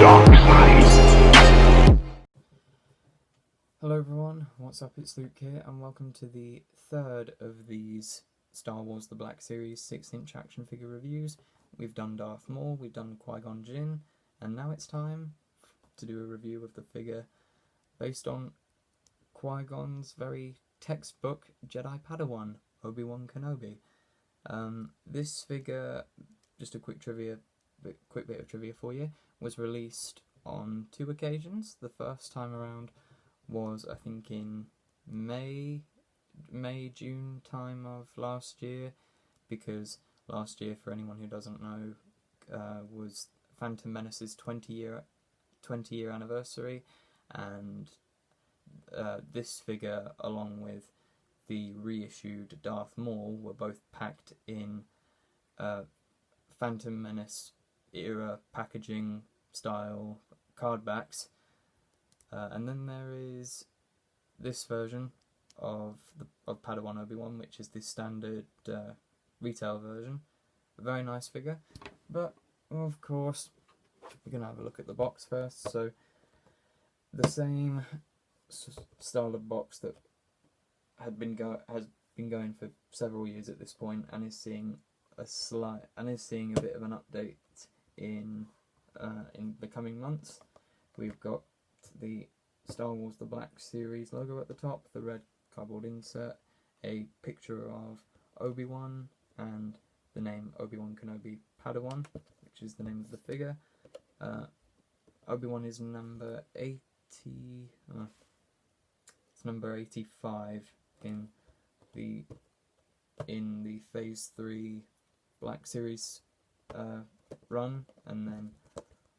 dark side. Hello everyone, what's up? It's Luke here, and welcome to the third of these Star Wars The Black Series 6-inch action figure reviews. We've done Darth Maul, we've done Qui-Gon Jinn, and now it's time to do a review of the figure based on Qui-Gon's very textbook Jedi Padawan, Obi-Wan Kenobi. This figure, just a quick bit of trivia for you, was released on 2 occasions. The first time around was, I think, in May, June time of last year, because last year, for anyone who doesn't know, was Phantom Menace's 20-year anniversary, and this figure, along with the reissued Darth Maul, were both packed in Phantom Menace era packaging style card backs. And then there is this version of Padawan Obi-Wan, which is the standard retail version. A very nice figure, but of course we're going to have a look at the box first. So the same style of box that has been going for several years at this point, and is seeing a bit of an update in the coming months. We've got the Star Wars The Black Series logo at the top, the red cardboard insert, a picture of Obi-Wan, and the name Obi-Wan Kenobi Padawan, which is the name of the figure. Obi-Wan is number 80. It's number 85 in the Phase 3 Black Series run, and then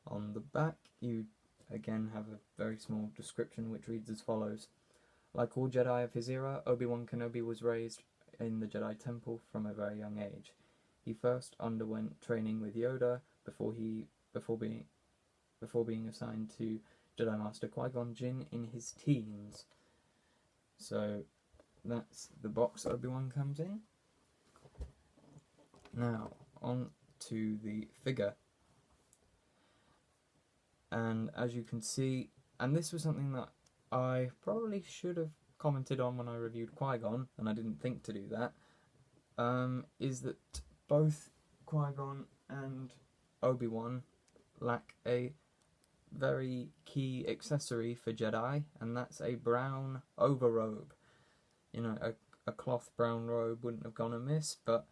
on the back you again have a very small description which reads as follows: like all Jedi of his era, Obi-Wan Kenobi was raised in the Jedi Temple from a very young age. He first underwent training with Yoda before being assigned to Jedi Master Qui-Gon Jinn in his teens. So that's the box Obi-Wan comes in. Now on to the figure. And as you can see, and this was something that I probably should have commented on when I reviewed Qui-Gon, and I didn't think to do that, is that both Qui-Gon and Obi-Wan lack a very key accessory for Jedi, and that's a brown overrobe. You know, a cloth brown robe wouldn't have gone amiss, but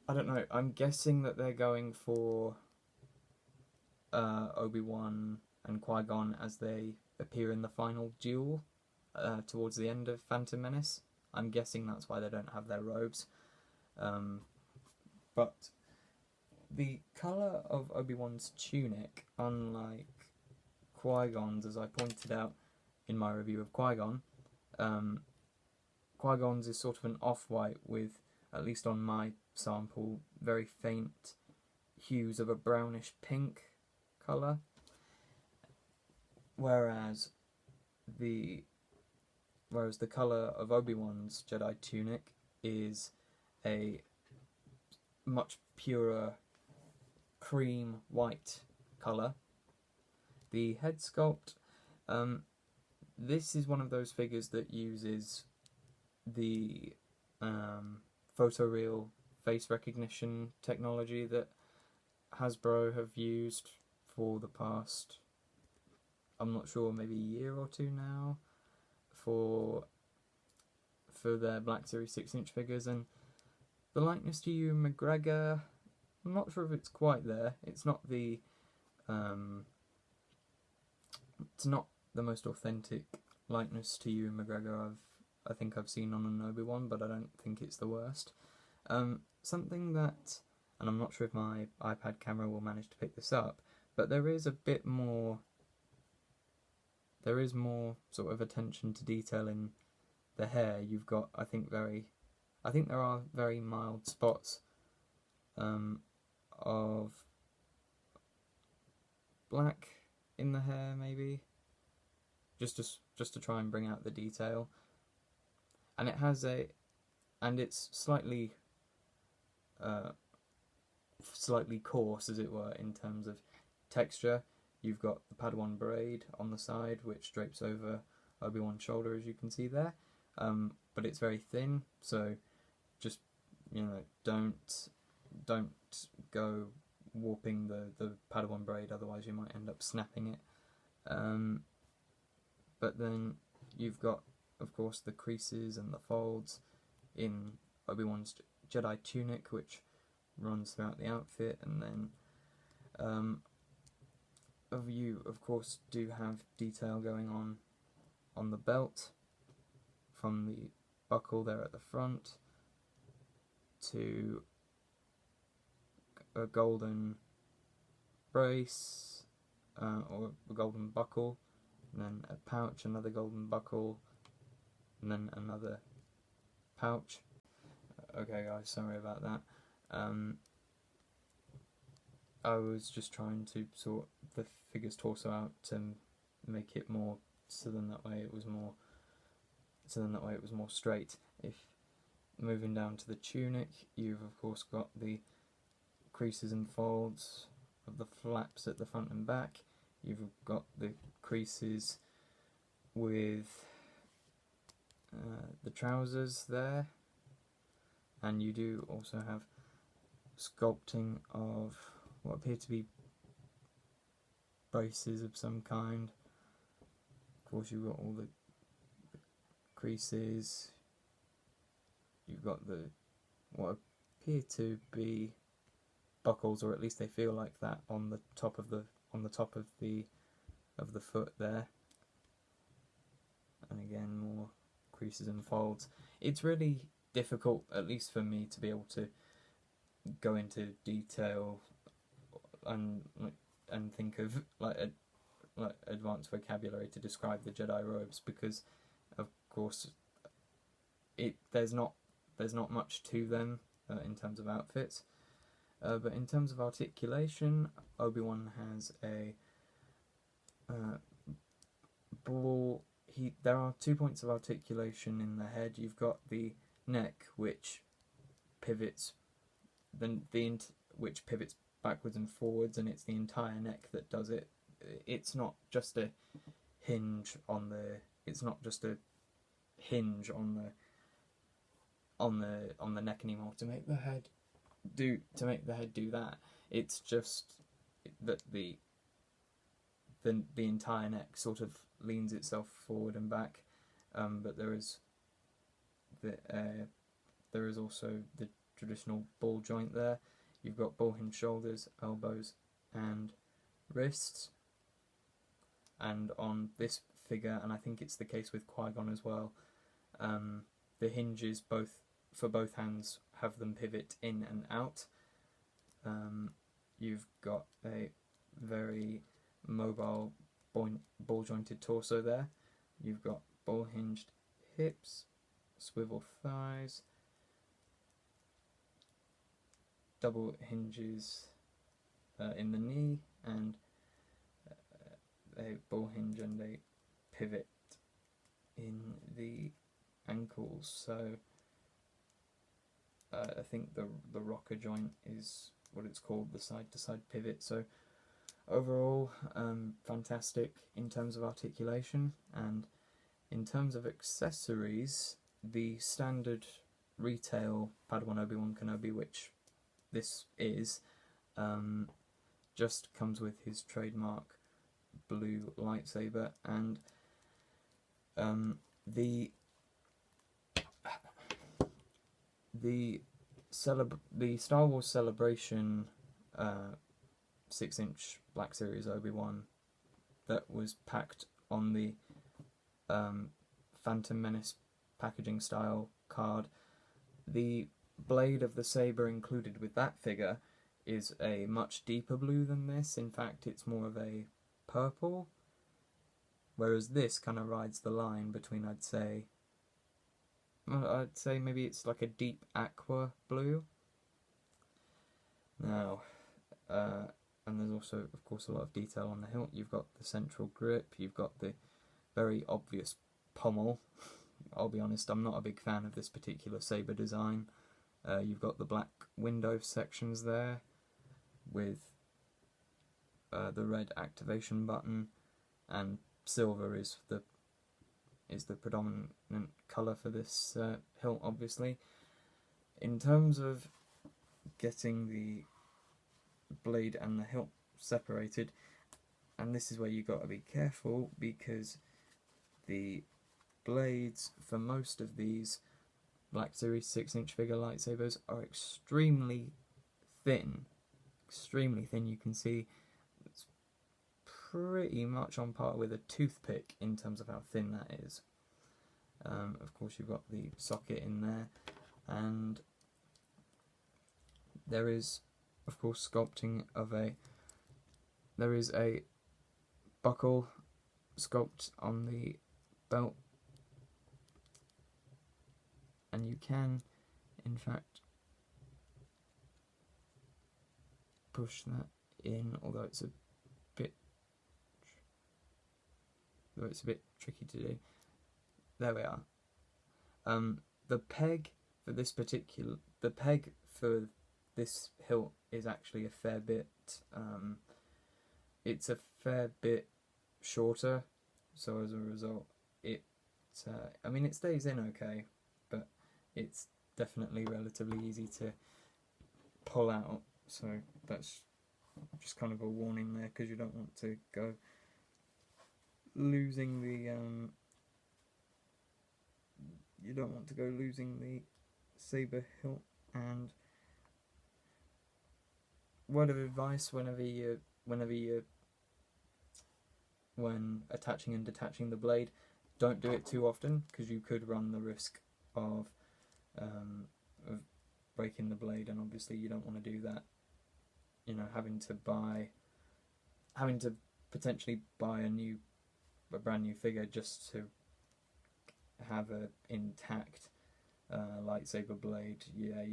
I don't know, I'm guessing that they're going for Obi-Wan and Qui-Gon as they appear in the final duel towards the end of Phantom Menace. I'm guessing that's why they don't have their robes. But the colour of Obi-Wan's tunic, unlike Qui-Gon's, as I pointed out in my review of Qui-Gon, Qui-Gon's is sort of an off-white with, at least on my sample, very faint hues of a brownish pink colour, whereas the colour of Obi-Wan's Jedi tunic is a much purer cream white colour. The Headsculpt, this is one of those figures that uses the photoreal face recognition technology that Hasbro have used for the past, I'm not sure, maybe a year or two now, for their Black Series 6-inch figures, and the likeness to Ewan McGregor, I'm not sure if it's quite there. It's not the most authentic likeness to Ewan McGregor I think I've seen on an Obi-Wan, but I don't think it's the worst. Something that, and I'm not sure if my iPad camera will manage to pick this up, but there is more sort of attention to detail in the hair. You've got, I think there are very mild spots of black in the hair, maybe, just to try and bring out the detail. And it's slightly coarse, as it were, in terms of texture. You've got the Padawan braid on the side, which drapes over Obi-Wan's shoulder, as you can see there. But it's very thin, so just, you know, don't go warping the Padawan braid, otherwise you might end up snapping it. But then you've got, of course, the creases and the folds in Obi-Wan's Jedi Tunic, which runs throughout the outfit, and then you, of course, do have detail going on the belt, from the buckle there at the front to a golden brace, or a golden buckle, and then a pouch, another golden buckle, and then another pouch. Okay guys, sorry about that. I was just trying to sort the figure's torso out to make it more, so then that way it was more straight. If moving down to the tunic, you've of course got the creases and folds of the flaps at the front and back. You've got the creases with the trousers there, and you do also have sculpting of what appear to be braces of some kind. Of course, you've got all the creases. You've got the what appear to be buckles, or at least they feel like that, on the top of the foot there. And again, more creases and folds. It's really difficult, at least for me, to be able to go into detail and think of like advanced vocabulary to describe the Jedi robes, because of course there's not much to them in terms of outfits. But in terms of articulation, Obi-Wan has a ball. There are 2 points of articulation in the head. You've got the neck, which pivots, which pivots backwards and forwards, and it's the entire neck that does it. It's not just a hinge on the. It's not just a hinge on the neck anymore to make the head do that. It's just that the entire neck sort of leans itself forward and back, but there is also the traditional ball joint there. You've got ball hinge shoulders, elbows, and wrists. And on this figure, and I think it's the case with Qui-Gon as well, the hinges for both hands have them pivot in and out. You've got a very mobile ball jointed torso there. You've got ball hinged hips, swivel thighs, double hinges in the knee, and a ball hinge and a pivot in the ankles. So I think the rocker joint is what it's called, the side to side pivot. So overall, fantastic in terms of articulation. And in terms of accessories, the standard retail Padawan Obi-Wan Kenobi, which this is, just comes with his trademark blue lightsaber, and the Star Wars Celebration 6-inch Black Series Obi-Wan that was packed on the Phantom Menace packaging style card. The blade of the saber included with that figure is a much deeper blue than this. In fact, it's more of a purple, whereas this kind of rides the line between, I'd say maybe it's like a deep aqua blue. Now, and there's also, of course, a lot of detail on the hilt. You've got the central grip, you've got the very obvious pommel. I'll be honest, I'm not a big fan of this particular saber design. You've got the black window sections there with the red activation button, and silver is the predominant colour for this hilt, obviously. In terms of getting the blade and the hilt separated, and this is where you got to be careful, because the blades for most of these Black Series 6-inch figure lightsabers are extremely thin. Extremely thin. You can see it's pretty much on par with a toothpick in terms of how thin that is. Of course, you've got the socket in there, and there is, of course, sculpting of there is a buckle sculpt on the belt, and you can, in fact, push that in, although it's a bit tricky to do. There we are. The peg for this hilt is actually a fair bit. It's a fair bit shorter, so as a result, it stays in okay, but it's definitely relatively easy to pull out. So that's just kind of a warning there, because you don't want to go losing the saber hilt. And word of advice: when attaching and detaching the blade, don't do it too often, because you could run the risk of breaking the blade, and obviously you don't want to do that. You know, having to potentially buy a brand new figure just to have a intact lightsaber blade. Yeah,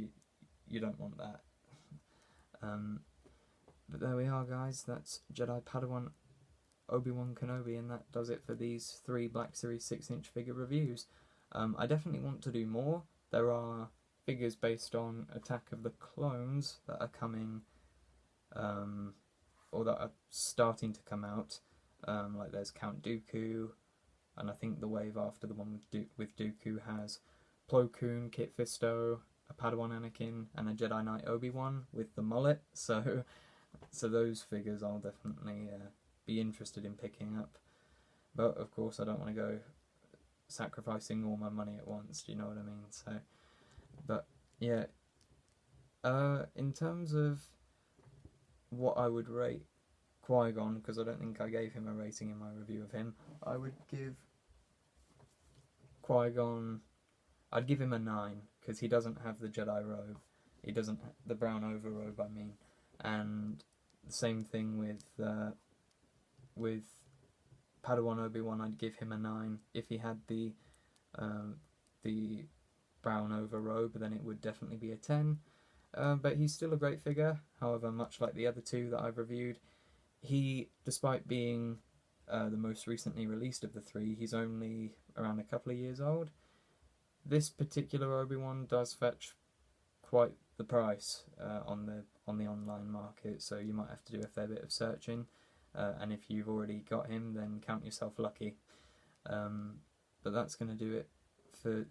you don't want that. But there we are, guys. That's Jedi Padawan Obi-Wan Kenobi, and that does it for these 3 Black Series 6-inch figure reviews. I definitely want to do more. There are figures based on Attack of the Clones that are coming, or that are starting to come out. Like there's Count Dooku, and I think the wave after the one with Dooku has Plo Koon, Kit Fisto, a Padawan Anakin, and a Jedi Knight Obi-Wan with the mullet. So those figures I'll definitely be interested in picking up. But of course I don't want to go sacrificing all my money at once, do you know what I mean? So, but yeah, in terms of what I would rate Qui-Gon, because I don't think I gave him a rating in my review of him, I would give Qui-Gon, I'd give him a 9, because he doesn't have the Jedi robe, he doesn't, the brown overrobe I mean, and the same thing with Padawan Obi-Wan. I'd give him a 9. If he had the brown overrobe, then it would definitely be a 10. But he's still a great figure. However, much like the other 2 that I've reviewed, he, despite being the most recently released of the 3, he's only around a couple of years old. This particular Obi-Wan does fetch quite the price on the online market, so you might have to do a fair bit of searching. And if you've already got him, then count yourself lucky. But that's going to do it for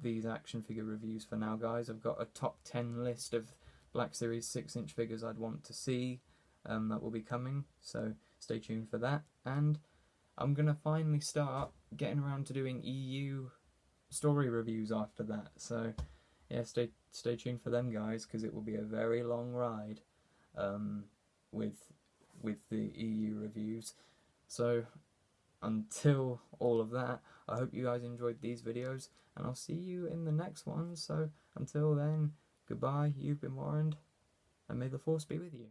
these action figure reviews for now, guys. I've got a top 10 list of Black Series 6-inch figures I'd want to see that will be coming, so stay tuned for that. And I'm going to finally start getting around to doing EU story reviews after that, so yeah, stay tuned for them, guys, because it will be a very long ride with the EU reviews. So until all of that, I hope you guys enjoyed these videos, and I'll see you in the next one. So until then, goodbye, you've been warned, and may the Force be with you.